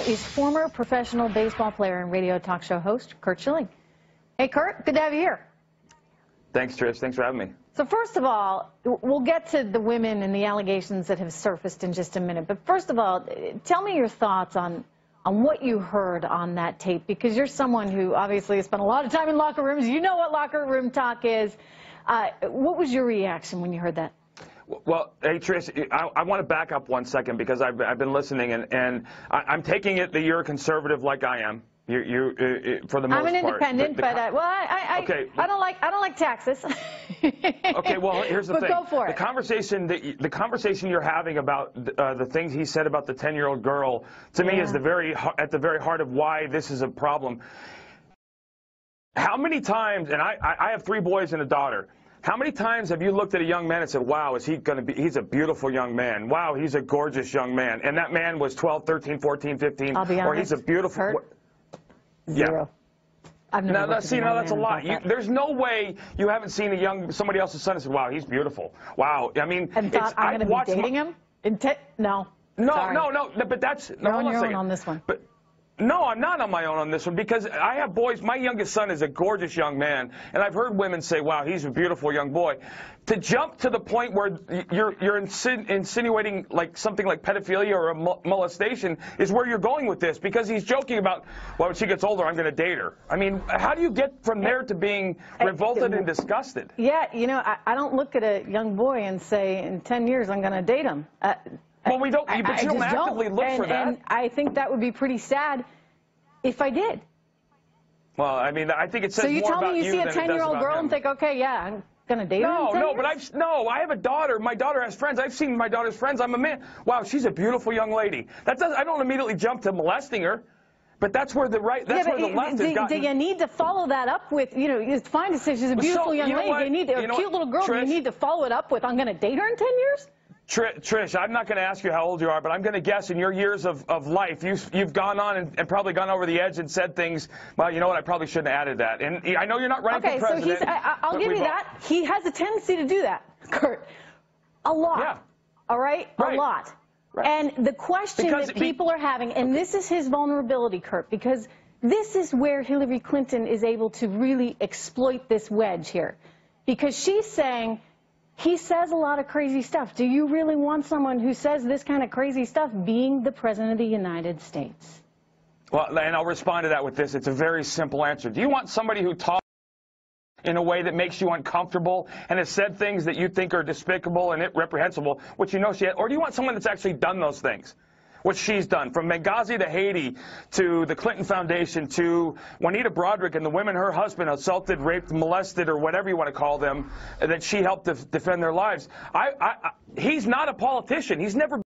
is former professional baseball player and radio talk show host, Curt Schilling. Hey, Curt, good to have you here. Thanks, Trish. Thanks for having me. So first of all, we'll get to the women and the allegations that have surfaced in just a minute. But first of all, tell me your thoughts on what you heard on that tape, because you're someone who obviously has spent a lot of time in locker rooms. You know what locker room talk is. What was your reaction when you heard that? Well, hey, Trish, I want to back up 1 second because I've been listening, and I'm taking it that you're a conservative like I am. You for the most part. I'm an independent, but well, okay. I don't like taxes. Okay, well, here's the thing. Go for it. The conversation you're having about the things he said about the 10-year-old girl, to me, is at the very heart of why this is a problem. How many times, and I have 3 boys and a daughter. How many times have you looked at a young man and said, wow, is he going to be, he's a beautiful young man. Wow, he's a gorgeous young man. And that man was 12, 13, 14, 15. I'll be honest, or he's a beautiful. Curt, yeah. 0. I've never Now, now that's a lot. There's no way you haven't seen somebody else's son and said, wow, he's beautiful. Wow. I mean, and thought I'm going to be dating him? No. No, but that's... You're on your own on this one. But, no, I'm not on my own on this one because I have boys. My youngest son is a gorgeous young man, and I've heard women say, wow, he's a beautiful young boy. To jump to the point where you're insinuating like something like pedophilia or a molestation is where you're going with this, because he's joking about, well, when she gets older, I'm going to date her. I mean, how do you get from there to being revolted and disgusted? Yeah, you know, I don't look at a young boy and say, in 10 years, I'm going to date him. Well, we don't, but you don't actively look for that. And I think that would be pretty sad if I did. Well, I mean, I think it says more about you. So you tell me you see a 10-year-old girl and think, okay, yeah, I'm going to date her in 10 years? I have a daughter. My daughter has friends. I've seen my daughter's friends. I'm a man. Wow, she's a beautiful young lady. I don't immediately jump to molesting her. But that's where the left has gotten. Do you need to follow that up with, you know, it's fine to say she's a beautiful young lady. You need a cute little girl. You need to follow it up with, I'm going to date her in 10 years? Trish, I'm not going to ask you how old you are, but I'm going to guess in your years of life, you've gone on and probably gone over the edge and said things, well, you know what, I probably shouldn't have added that. And I know you're not running for president. Okay, so I'll give you that. He has a tendency to do that, Curt. A lot. Yeah. All right? A lot. Right. And the question that people are having, and this is his vulnerability, Curt, because this is where Hillary Clinton is able to really exploit this wedge here. Because she's saying, he says a lot of crazy stuff. Do you really want someone who says this kind of crazy stuff being the President of the United States? Well, and I'll respond to that with this. It's a very simple answer. Do you want somebody who talks in a way that makes you uncomfortable and has said things that you think are despicable and reprehensible, which you know she has, or do you want someone that's actually done those things? What she's done, from Benghazi to Haiti to the Clinton Foundation to Juanita Broaddrick and the women her husband assaulted, raped, molested, or whatever you want to call them, that she helped defend their lives. He's not a politician. He's never